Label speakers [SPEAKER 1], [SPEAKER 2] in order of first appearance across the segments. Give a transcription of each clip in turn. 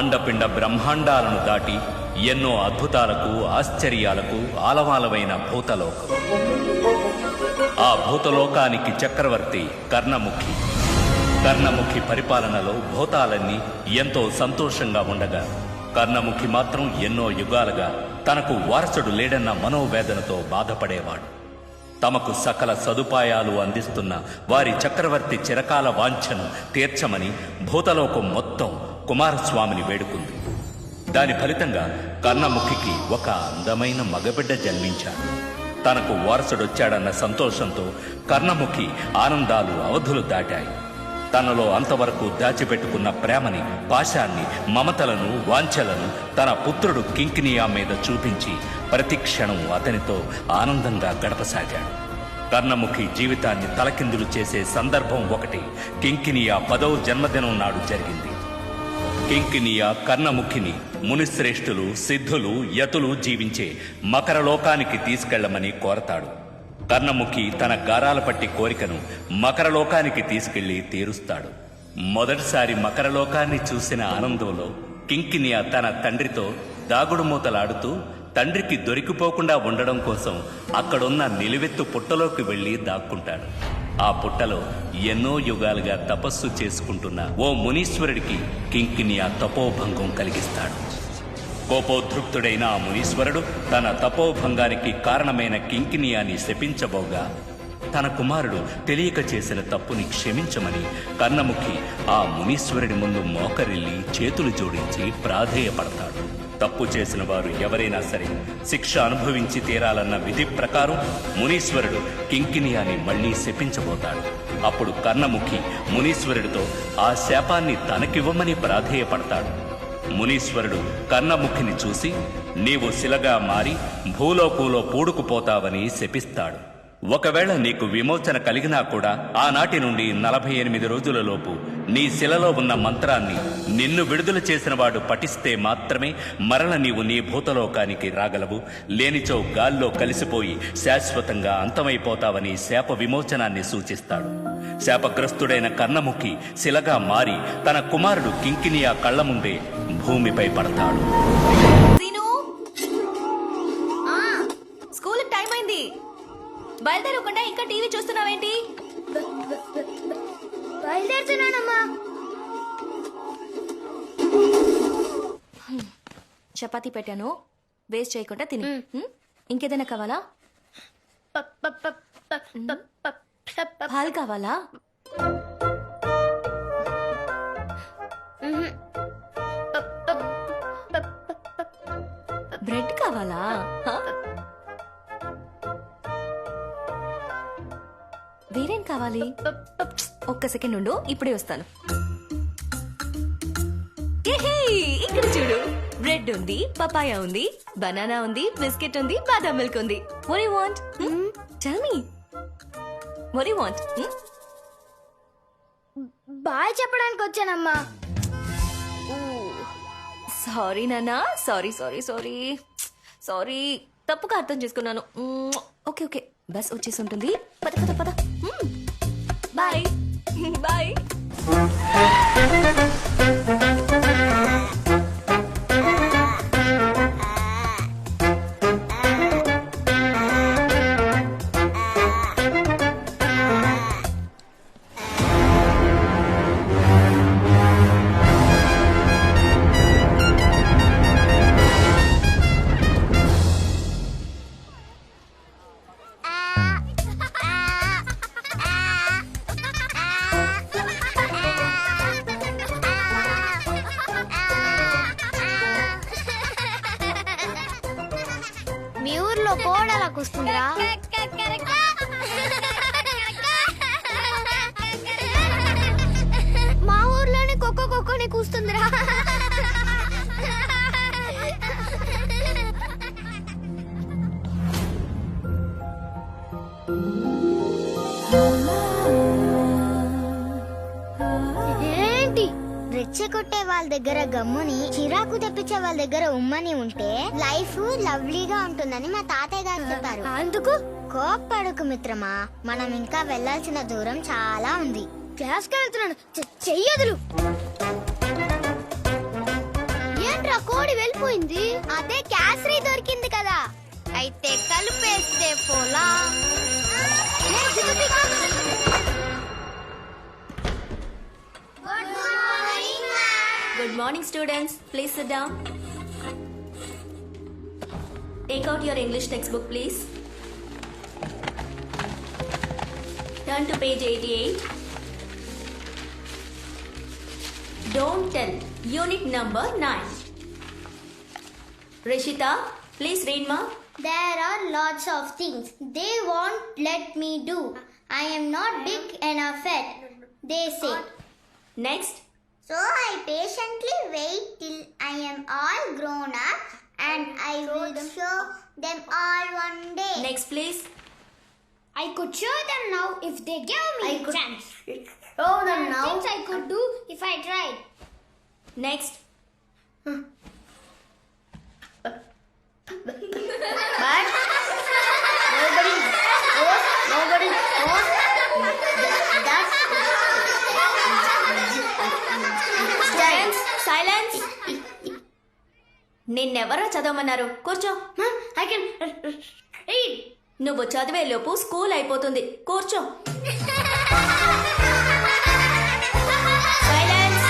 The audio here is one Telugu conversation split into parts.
[SPEAKER 1] అండపిండ బ్రహ్మాండాలను దాటి ఎన్నో అద్భుతాలకు ఆశ్చర్యాలకు ఆలవాలమైన భూతలోకం. ఆ భూతలోకానికి చక్రవర్తి కర్ణముఖి. కర్ణముఖి పరిపాలనలో భూతాలన్నీ ఎంతో సంతోషంగా ఉండగా కర్ణముఖి మాత్రం ఎన్నో యుగాలుగా తనకు వారసుడు లేడన్న మనోవేదనతో బాధపడేవాడు. తమకు సకల సదుపాయాలు అందిస్తున్న వారి చక్రవర్తి చిరకాల వాంఛను తీర్చమని భూతలోకం మొత్తం కుమారస్వామిని వేడుకుంది. దాని ఫలితంగా కర్ణముఖికి ఒక అందమైన మగబిడ్డ జన్మించాడు. తనకు వారసుడొచ్చాడన్న సంతోషంతో కర్ణముఖి ఆనందాలు అవధులు దాటాయి. తనలో అంతవరకు దాచిపెట్టుకున్న ప్రేమని, పాశాన్ని, మమతలను, వాంఛలను తన పుత్రుడు కింకినియా మీద చూపించి ప్రతి క్షణం అతనితో ఆనందంగా గడపసాగాడు. కర్ణముఖి జీవితాన్ని తలకిందులు చేసే సందర్భం ఒకటి కింకినియా 10వ జన్మదినం నాడు జరిగింది. కింకినియా కర్ణముఖిని మునిశ్రేష్ఠులు, సిద్ధులు, యతులు జీవించే మకరలోకానికి తీసుకెళ్లమని కోరతాడు. కర్ణముఖి తన గారాల పట్టి కోరికను మకరలోకానికి తీసుకెళ్లి తీరుస్తాడు. మొదటిసారి మకరలోకాన్ని చూసిన ఆనందంలో కింకినియా తన తండ్రితో దాగుడుమూతలాడుతూ తండ్రికి దొరికిపోకుండా ఉండడం కోసం అక్కడున్న నిలువెత్తు పుట్టలోకి వెళ్లి దాక్కుంటాడు. ఆ పుట్టలో ఎన్నో యుగాలుగా తపస్సు చేసుకుంటున్న ఓ మునీశ్వరుడికి కింకినియా తపోభంగం కలిగిస్తాడు. కోపోద్రుక్తుడైన ఆ మునీశ్వరుడు తన తపోభంగానికి కారణమైన కింకినియాని శపించబోగా తన కుమారుడు తెలియక చేసిన తప్పుని క్షమించమని కర్ణముఖి ఆ మునీశ్వరుడి ముందు మోకరిల్లి చేతులు జోడించి ప్రాధేయపడతాడు. తప్పు చేసిన వారు ఎవరైనా సరే శిక్ష అనుభవించి తీరాలన్న విధి ప్రకారం మునీశ్వరుడు కింకినియాని మళ్లీ శపించబోతాడు. అప్పుడు కర్ణముఖి మునీశ్వరుడితో ఆ శాపాన్ని తనకివ్వమని ప్రాధేయపడతాడు. మునీశ్వరుడు కర్ణముఖిని చూసి నీవు శిలగా మారి భూలోకంలో పూడుకుపోతావని శపిస్తాడు. ఒకవేళ నీకు విమోచన కలిగినా కూడా ఆనాటి నుండి 48 రోజులలోపు నీ శిలలో ఉన్న మంత్రాన్ని నిన్ను విడుదల చేసిన వాడు పఠిస్తే మాత్రమే మరల నీవు నీ భూతలోకానికి రాగలవు. లేనిచో గాల్లో కలిసిపోయి శాశ్వతంగా అంతమైపోతావని శాప విమోచనాన్ని సూచిస్తాడు. శాపగ్రస్తుడైన కర్ణముఖి శిలగా మారి తన కుమారుడు కింకినియా కళ్ల ముందే భూమిపై పడతాడు.
[SPEAKER 2] స్కూల్ టైం అయింది, బయలుదేరకుండా ఇంకా టీవీ చూస్తున్నావేంటి?
[SPEAKER 3] బయలుదేరుతున్నానమ్మా.
[SPEAKER 2] చపాతీ పెట్టాను, వేస్ట్ చేయకుండా తిని. ఇంకేదైనా కావాలా? పాలు కావాలా? బ్రెడ్ కావాలా? వేరేం కావాలి? ఒక్క సెకండ్ ఉండు, ఇప్పుడే వస్తాను. ఇక్కడ చూడు, బ్రెడ్ ఉంది, పపాయా ఉంది, బనానా ఉంది, బిస్కెట్ ఉంది, బాదాం మిల్క్ ఉంది. What do you want? Tell me. What do you want?
[SPEAKER 3] Bye చెప్పడానికి వచ్చానమ్మా.
[SPEAKER 2] సారీ నాన్నా, సారీ సారీ సారీ సారీ, తప్పుగా అర్థం చేసుకున్నాను. ఓకే ఓకే, బస్ వచ్చేసి ఉంటుంది. పద పద పద. Bye bye.
[SPEAKER 3] మీ ఊర్లో కోడలా కూస్తుందిరా? మా ఊర్లోనే కుక్కని కూస్తుందిరా. ఏంటి రెచ్చగొట్టే వాళ్ళ దగ్గర గమ్ముని, చిరాకు తెప్పించే వాళ్ళ దగ్గర ఉమ్మని ఉంటే లైఫ్ లవ్లీగా ఉంటుందని మా తాతయ్య గారు చెప్పారు. అందుకు కోప్పడుకు మిత్రమా, మనం ఇంకా వెళ్లాల్సిన దూరం చాలా ఉంది. క్లాస్కి వెళ్తున్నాను, చెయ్యదులు. ఏంట్రా కోడి వెళ్ళిపోయింది? అదే క్యాసరీ దొరికింది కదా, అయితే కలిపేస్తే పోలా.
[SPEAKER 2] Good morning, students. Please sit down. Take out your English textbook, please. Turn to page 88. Don't tell. Unit number 9. Rishita, please read, ma.
[SPEAKER 3] There are lots of things they won't let me do. I am not big enough yet, they say.
[SPEAKER 2] Next.
[SPEAKER 3] So I patiently wait till I am all grown up and I will show them all one day.
[SPEAKER 2] Next, please.
[SPEAKER 3] I could show them now if they give me a chance. Show them now. Things I could do if I tried.
[SPEAKER 2] Next.
[SPEAKER 3] But nobody knows. That's
[SPEAKER 2] Students, silence. నిన్నెవరో చదవమన్నారు? కూర్చో.
[SPEAKER 3] I can read.
[SPEAKER 2] నువ్వు చదివే లోపు స్కూల్ అయిపోతుంది. కూర్చో. Silence.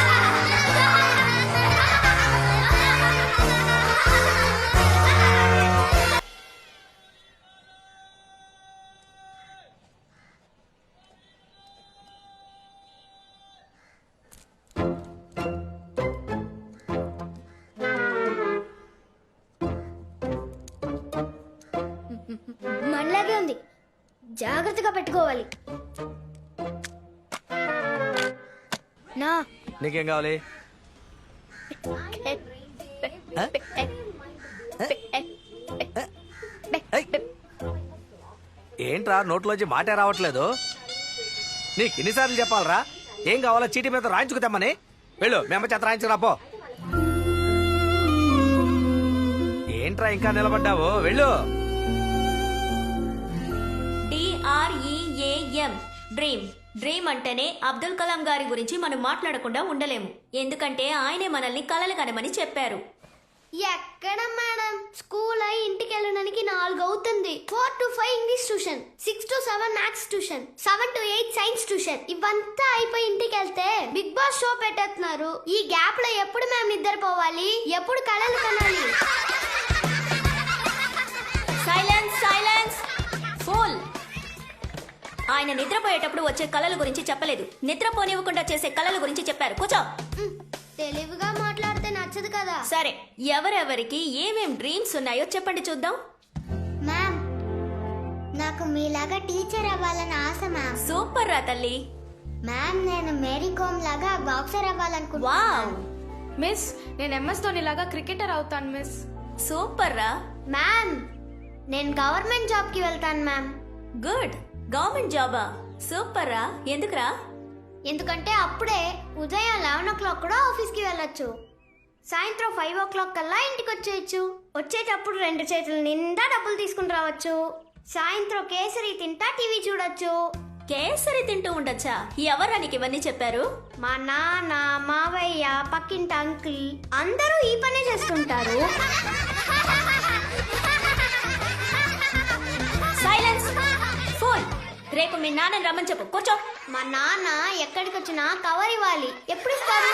[SPEAKER 3] మనలాగే ఉంది, జాగ్రత్తగా పెట్టుకోవాలి. నా
[SPEAKER 4] నీకేం కావాలి? ఏంట్రా నోట్లోంచి మాటే రావట్లేదు? నీకు ఎన్నిసార్లు చెప్పాలరా ఏం కావాలో చీటీ మీద రాయించుకుతామని? వెళ్ళు మేము చేత రాయించుకురాపో. ఏంట్రా ఇంకా నిలబడ్డావు? వెళ్ళు.
[SPEAKER 2] DREAM dream. డ్రీమ్ అంటేనే అబ్దుల్ కలాం గారి గురించి మనం మాట్లాడకుండా ఉండలేము. ఎందుకంటే ఆయనే మనల్ని కలలు కనమని చెప్పారు.
[SPEAKER 3] ఎక్కడ మేడం, స్కూల్ అయి ఇంటికి వెళ్ళడానికి 4 అవుతుంది. 4 to 5 English tuition, 6 to 7 maths tuition, 7 to 8 science tuition. ఇవంతా అయిపోయి ఇంటికి వెళ్తే బిగ్ బాస్ షో పెట్టేస్తున్నారు. ఈ గ్యాప్ లో ఎప్పుడు మేము నిద్రపోవాలి, ఎప్పుడు కళలు కనాలి?
[SPEAKER 2] Silence, silence. ఫుల్. ఆయన నిద్రపోయేటప్పుడు వచ్చే కళల గురించి చెప్పలేదు, నిద్రపోనివ్వకుండా చేసే కళల గురించి చెప్పారు. కూర్చో.
[SPEAKER 3] తెలివిగా మాట్లాడితే నచ్చదు కదా.
[SPEAKER 2] సరే, ఎవరెవరికి ఏమేం డ్రీమ్స్ ఉన్నాయో చెప్పండి చూద్దాం.
[SPEAKER 3] మ్యామ్, నాకు మీలాగా టీచర్ అవ్వాలని ఆశ మ్యామ్.
[SPEAKER 2] సూపర్ రా తల్లి.
[SPEAKER 3] మ్యామ్, నేను మేరీ కోమ్ లాగా బాక్సర్ అవ్వాలనుకుంటున్నాను.
[SPEAKER 2] వావ్.
[SPEAKER 5] మిస్, నేను MS ధోని లాగా క్రికెటర్ అవుతాను మిస్.
[SPEAKER 2] సూపర్ రా.
[SPEAKER 3] మ్యామ్, నేను గవర్నమెంట్ జాబ్ కి వెళ్తాను మ్యామ్.
[SPEAKER 2] గుడ్. గవర్నమెంట్ జాబా? సూపర్ రా. ఎందుకురా?
[SPEAKER 3] ఎందుకంటే అప్పుడే ఉదయం 11 o'clock కూడా ఆఫీస్ కి వెళ్ళొచ్చు, సాయంత్రం 5 o'clock కల్లా ఇంటికి వచ్చేయచ్చు. వచ్చేటప్పుడు 2 చేతుల నిండా డబ్బులు తీసుకుని రావచ్చు. సాయంత్రం కేసరి తింటా టీవీ చూడొచ్చు.
[SPEAKER 2] కేసరి తింటూ ఉండొచ్చా? ఎవరా నీకు ఇవన్నీ చెప్పారు?
[SPEAKER 3] మా నాన్న, మావయ్య, పక్కింటి అంకుల్ అందరూ ఈ పనే చేస్తుంటారు.
[SPEAKER 2] సైలెన్స్. ఫుల్. రేపు మీ నాన్నని రమ్మని చెప్పు. కూర్చో.
[SPEAKER 3] మా నాన్న ఎక్కడికి వచ్చినా కవర్ ఇవ్వాలి. ఎప్పుడు ఇస్తారు?